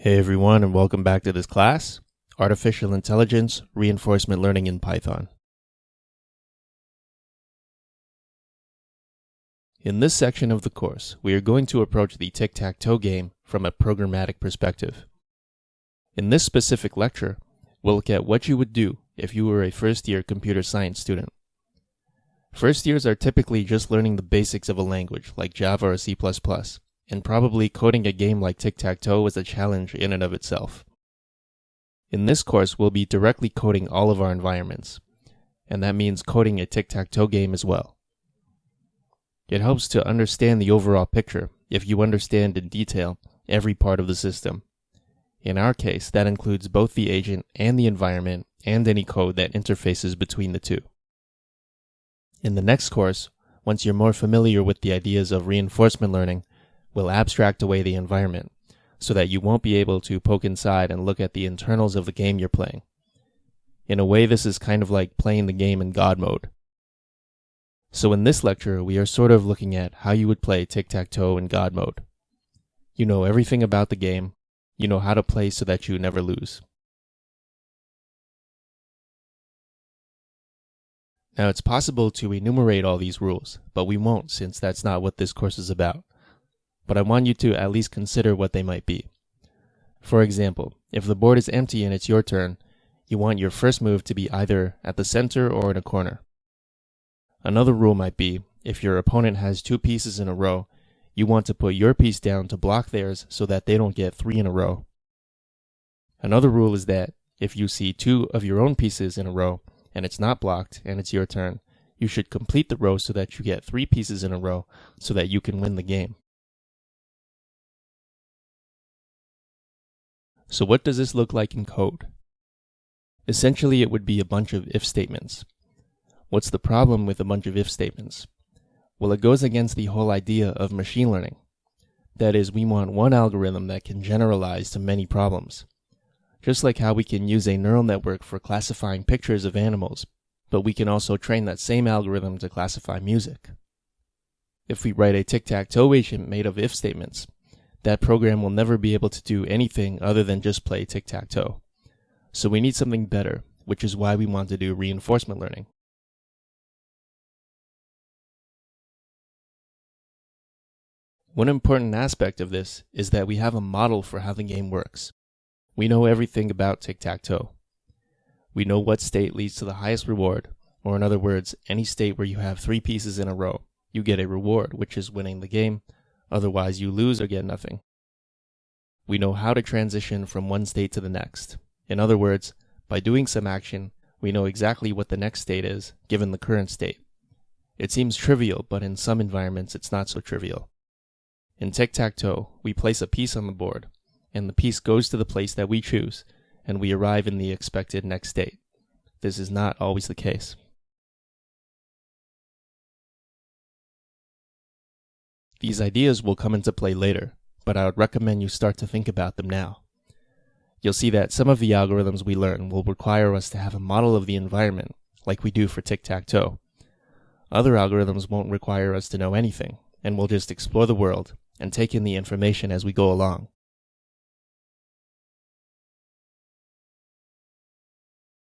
Hey everyone, and welcome back to this class, Artificial Intelligence Reinforcement Learning in Python. In this section of the course, we are going to approach the tic-tac-toe game from a programmatic perspective. In this specific lecture, we'll look at what you would do if you were a first-year computer science student. First years are typically just learning the basics of a language like Java or C++. And probably coding a game like tic-tac-toe is a challenge in and of itself. In this course, we'll be directly coding all of our environments, and that means coding a tic-tac-toe game as well. It helps to understand the overall picture if you understand in detail every part of the system. In our case, that includes both the agent and the environment and any code that interfaces between the two. In the next course, once you're more familiar with the ideas of reinforcement learning, we'll abstract away the environment so that you won't be able to poke inside and look at the internals of the game you're playing. In a way, this is kind of like playing the game in God mode. So in this lecture, we are sort of looking at how you would play tic-tac-toe in God mode. You know everything about the game. You know how to play so that you never lose. Now, it's possible to enumerate all these rules, but we won't since that's not what this course is about. But I want you to at least consider what they might be. For example, if the board is empty and it's your turn, you want your first move to be either at the center or in a corner. Another rule might be, if your opponent has 2 pieces in a row, you want to put your piece down to block theirs so that they don't get 3 in a row. Another rule is that, if you see 2 of your own pieces in a row, and it's not blocked and it's your turn, you should complete the row so that you get 3 pieces in a row so that you can win the game. So what does this look like in code? Essentially, it would be a bunch of if statements. What's the problem with a bunch of if statements? Well, it goes against the whole idea of machine learning. That is, we want one algorithm that can generalize to many problems. Just like how we can use a neural network for classifying pictures of animals, but we can also train that same algorithm to classify music. If we write a tic-tac-toe agent made of if statements, that program will never be able to do anything other than just play tic-tac-toe. So we need something better, which is why we want to do reinforcement learning. One important aspect of this is that we have a model for how the game works. We know everything about tic-tac-toe. We know what state leads to the highest reward, or in other words, any state where you have 3 pieces in a row, you get a reward, which is winning the game. Otherwise, you lose or get nothing. We know how to transition from one state to the next. In other words, by doing some action, we know exactly what the next state is, given the current state. It seems trivial, but in some environments, it's not so trivial. In tic-tac-toe, we place a piece on the board, and the piece goes to the place that we choose, and we arrive in the expected next state. This is not always the case. These ideas will come into play later, but I would recommend you start to think about them now. You'll see that some of the algorithms we learn will require us to have a model of the environment, like we do for tic-tac-toe. Other algorithms won't require us to know anything, and we'll just explore the world and take in the information as we go along.